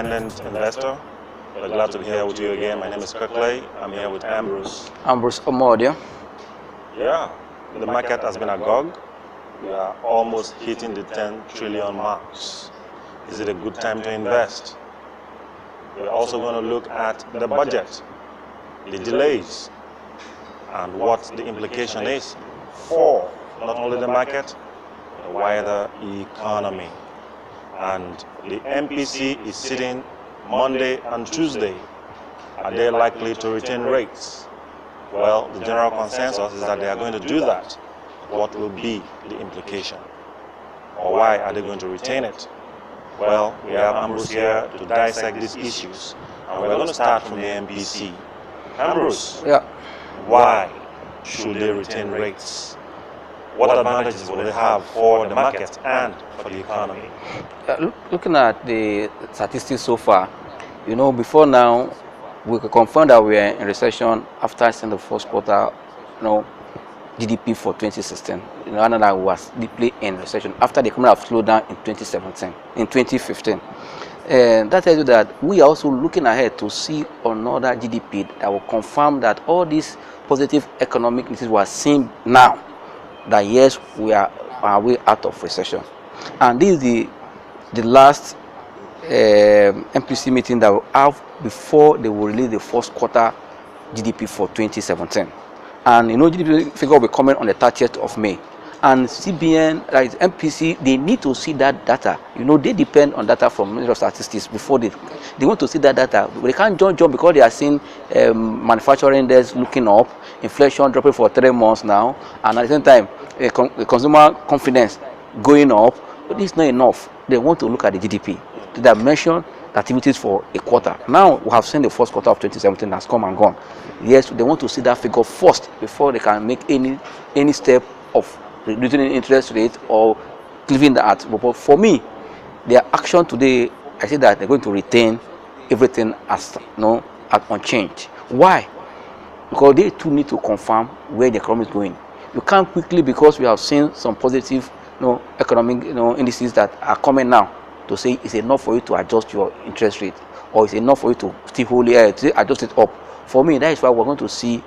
independent investor. We're glad to be here with you again. My name is Kirk. I'm here with Ambrose. Ambrose Omodia. Yeah, the market has been agog. We are almost hitting the 10 trillion marks. Is it a good time to invest? We're also going to look at the budget, the delays, and what the implication is for not only the market, but the wider economy. And the MPC is sitting Monday and Tuesday. Are they likely to retain rates? Well, the general consensus is that they are going to do that. What will be the implication? Or why are they going to retain it? Well, we have Ambrose here to dissect these issues. And we're going to start from the MPC. Ambrose, Yeah. why should they retain rates? What advantages will they have for the market and for the economy? Looking at the statistics so far, before now, we could confirm that we are in recession after seeing the first quarter, GDP for 2016. Another was deeply in recession after the economy have slowed down in 2015. And that tells you that we are also looking ahead to see another GDP that will confirm that all these positive economic news we are seeing now, that yes, we are our way out of recession. And this is the last MPC meeting that we'll have before they will release the first quarter GDP for 2017. And GDP figure will be coming on the 30th of May. And CBN, like MPC, they need to see that data. They depend on data from Ministry of Statistics before they want to see that data. They can't jump because they are seeing manufacturing index looking up, inflation dropping for 3 months now, and at the same time, consumer confidence going up. But this is not enough. They want to look at the GDP, the dimension activities for a quarter. Now we have seen the first quarter of 2017 has come and gone. Yes, they want to see that figure first before they can make any step of reducing interest rate or leaving that. But for me, their action today, I say that they're going to retain everything as unchanged. Why? Because they too need to confirm where the economy is going. You can't quickly, because we have seen some positive economic indices that are coming now, to say it's enough for you to adjust your interest rate, or it's enough for you to still hold it, to adjust it up. For me, that is why we're going to see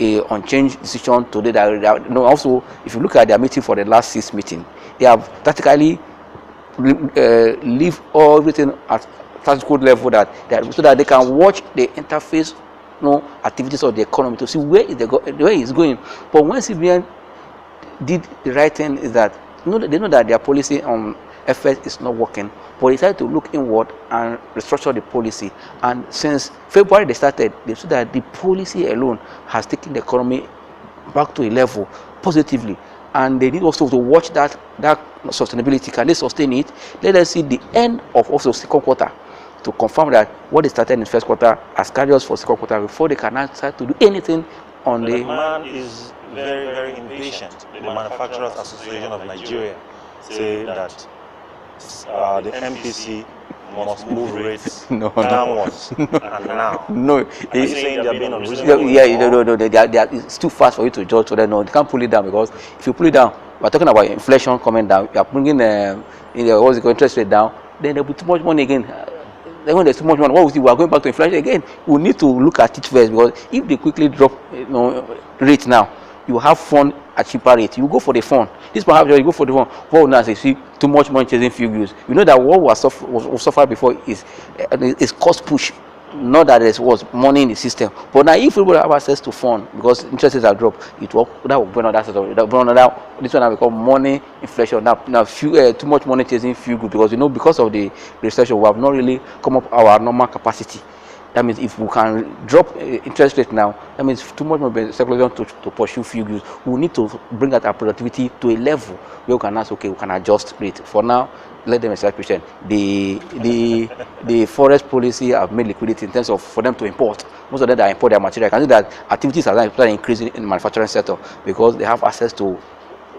a unchanged decision today. That also, if you look at their meeting for the last 6 meetings, they have practically leave everything at status quo level so that they can watch the interface activities of the economy to see where it's going. But when CBN did the right thing, is that they know that their policy on FS is not working, but they decided to look inward and restructure the policy. And since February they said that the policy alone has taken the economy back to a level positively, and they need also to watch that sustainability. Can they sustain it? Let us see the end of also second quarter to confirm that what they started in first quarter has carried us for second quarter before they can start to do anything on the demand is very, very impatient. The Manufacturers Association of Nigeria say that the MPC must move rates downwards. And now, are you saying they're being unreasonable? Yeah, it's too fast for you to judge. So they can't pull it down, because if you pull it down, we're talking about inflation coming down. You are bringing interest rate down. Then there'll be too much money again. Then when there's too much money, what we see, we are going back to inflation again. We need to look at it first, because if they quickly drop rate now, you have fund at cheaper rate. You go for the fund. This perhaps you go for the fund. What now say, see too much money chasing few views. That what was suffered before is cost push. Not that there was money in the system. But now if people have access to fund, because interest rates have dropped, that will bring another set of this one will become money inflation. Now too much money chasing few good, because because of the recession we have not really come up our normal capacity. That means if we can drop interest rate now, that means too much more speculation to pursue few goods. We need to bring that our productivity to a level where we can ask, okay, we can adjust rate. For now, let them answer question. The forest policy have made liquidity in terms of for them to import. Most of them that import their material. I can see that activities are now increasing in the manufacturing sector because they have access to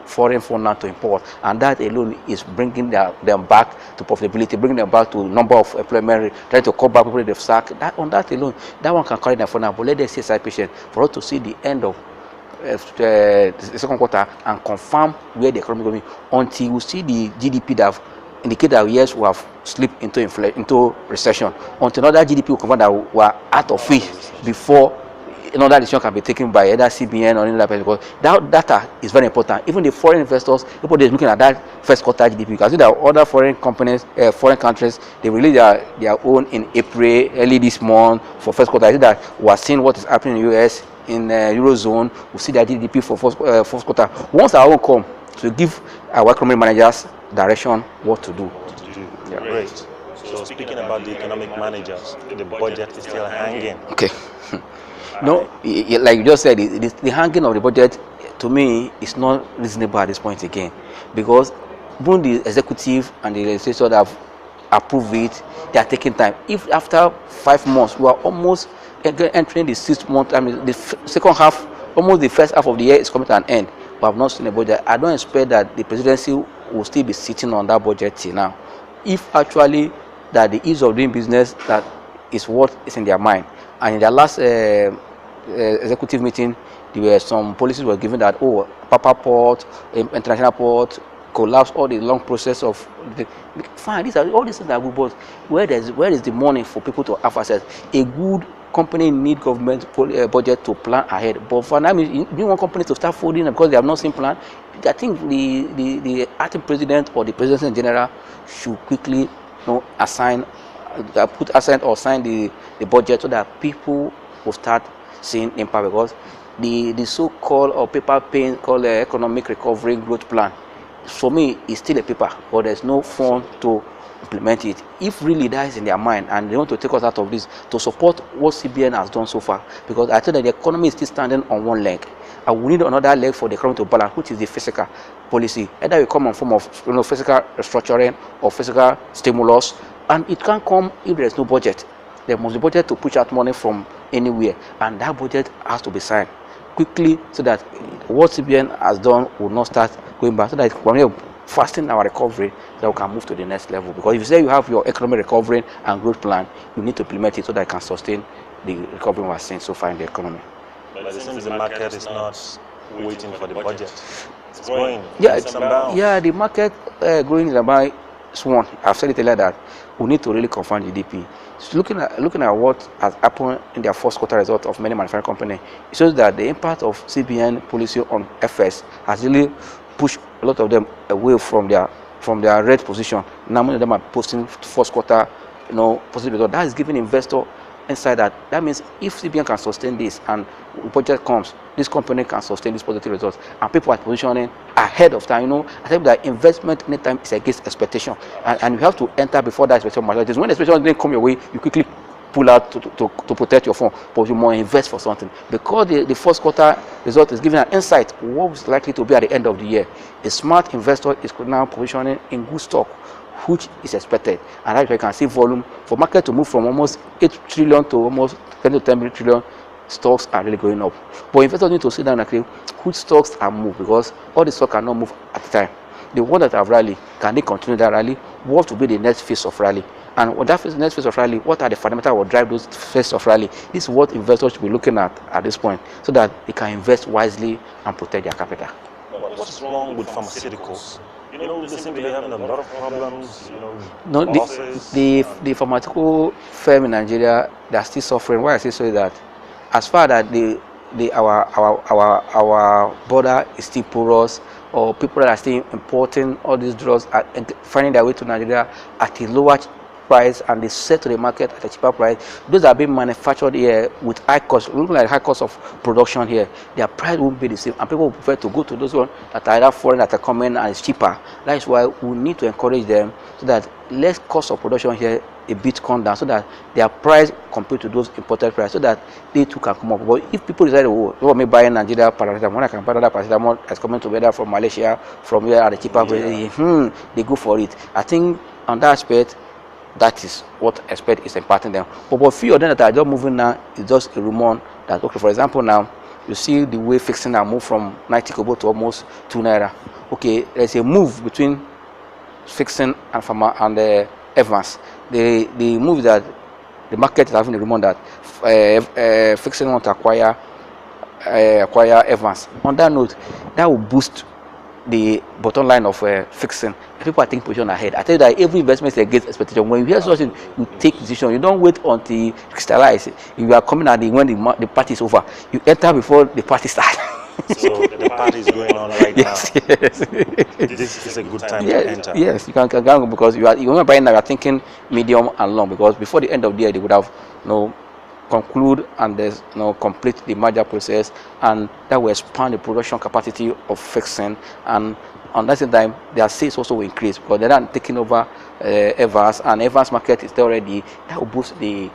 foreign fund now to import, and that alone is bringing them back to profitability, bringing them back to number of employment, trying to cut back people they've sacked. On that alone, that one can carry them for now. But let them see side patient for us to see the end of the second quarter and confirm where the economy is going until we see the GDP that indicate that yes, we have slipped into recession. Until another GDP will confirm that we are out of it before another decision can be taken by either CBN or any other person. Because that data is very important. Even the foreign investors, everybody is looking at that first quarter GDP. You can see that other foreign companies, foreign countries, they release their own in April, early this month for first quarter. I see that we are seeing what is happening in the US, in Eurozone. We see that GDP for first quarter. Once our own come to give our economic managers direction what to do. Yeah, great. So speaking about the economic managers, the budget is still hanging. Okay. No, like you just said, the hanging of the budget to me is not reasonable at this point again, because even the executive and the legislature that have approved it, they are taking time. If after 5 months we are almost entering the 6th month, I mean the second half, almost the first half of the year is coming to an end, we have not seen a budget. I don't expect that the presidency will still be sitting on that budget till now. If actually that the ease of doing business that is what is in their mind, and in their last executive meeting, there were some policies were given that Papa Port, international port, collapse all the long process of the, fine. These are all these things that are good, but where is the money for people to have access? A good company need government budget to plan ahead, but for now, you want companies to start folding because they have not seen plan. I think the acting president or the president in general should quickly assign or sign the budget so that people will start seeing impact, because the so-called or paper pen called economic recovery growth plan, for me, is still a paper, but there's no fund to implement it. If really that is in their mind and they want to take us out of this, to support what CBN has done so far, because I think that the economy is still standing on one leg, and we need another leg for the economy to balance, which is the fiscal policy. Either we come in form of fiscal restructuring or fiscal stimulus, and it can't come if there is no budget. There must be budget to push out money from anywhere, and that budget has to be signed quickly so that what CBN has done will not start going back, so that when we are fastening our recovery, that we can move to the next level. Because if you say you have your economic recovery and growth plan, you need to implement it so that it can sustain the recovery we are seeing so far in the economy. But it seems the market is not waiting for the budget. It's growing. Yeah, the market growing is about one. I've said it earlier that we need to really confirm GDP. So looking at what has happened in their first quarter result of many manufacturing companies, it shows that the impact of CBN policy on FS has really pushed a lot of them away from their red position. Now many of them are posting first quarter, positive result. That is giving investor insight that means if CBN can sustain this and budget comes, this company can sustain this positive results, and people are positioning ahead of time. I think that investment anytime is against expectation, and you have to enter before that expectation materializes. When the expectation didn't come your way, you quickly pull out to protect your phone, but you must invest for something, because the first quarter result is giving an insight what is likely to be at the end of the year. A smart investor is now positioning in good stock, which is expected, and that's why you can see volume for market to move from almost 8 trillion to almost 10 to 10 trillion. Stocks are really going up, but investors need to sit down and say which stocks are moved, because all the stocks cannot move at the time. The ones that have rally, can they continue that rally? What will be the next phase of rally? And what that next phase of rally, what are the fundamentals that will drive those phases of rally? This is what investors should be looking at this point, so that they can invest wisely and protect their capital. What's wrong with pharmaceuticals? They seem to be having a lot of problems. No, the pharmaceutical firm in Nigeria, they are still suffering. Why I say so is that, as far as our border is still porous, or people that are still importing all these drugs are finding their way to Nigeria at a lower price, and they sell to the market at a cheaper price. Those are being manufactured here with high cost, looking like high cost of production here. Their price won't be the same, and people will prefer to go to those ones that are either foreign, that are coming and it's cheaper. That is why we need to encourage them, so that less cost of production here a bit come down, so that their price compared to those imported price, so that they too can come up. But if people decide, let me buy in Nigeria paracetamol, when I can buy that paracetamol that's coming together from Malaysia, from here at a cheaper price, they go for it. I think on that aspect, that is what I expect is impacting them. But few of them that are just moving now is just a rumor that, okay, for example, now you see the way fixing now move from 90 kobo to almost 2 naira. Okay, there's a move between fixing and Evans. The move that the market is having a rumor that fixing want to acquire Evans. On that note, that will boost the bottom line of fixing. People are taking position ahead. I tell you that every investment is against expectation. When you hear something, you take decision. You don't wait until you crystallize. If you are coming at when the party is over, you enter before the party starts. So the party is going on right yes, now. Yes. This is a good time yes, to enter. Yes, you can go because you're not buying now. You're thinking medium and long because before the end of the year they would have conclude and there's complete the merger process, and that will expand the production capacity of fixing, and on that same time their sales also will increase because they're not taking over Evans, and Evans market is there already. That will boost the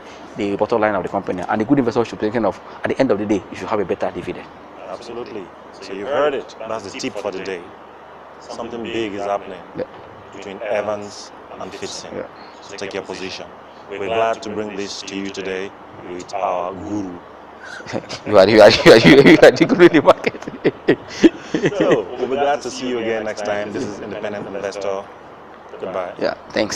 bottom line of the company, and the good investor should be thinking of at the end of the day you should have a better dividend. Absolutely. So you've heard it. That's the tip for the day. Something big is happening between Evans and Fitson. So take your position. We're glad to bring this to you today with our guru. you are the guru in the market. So we'll be glad to see you again next time. This is Independent Investor. Goodbye. Yeah, thanks.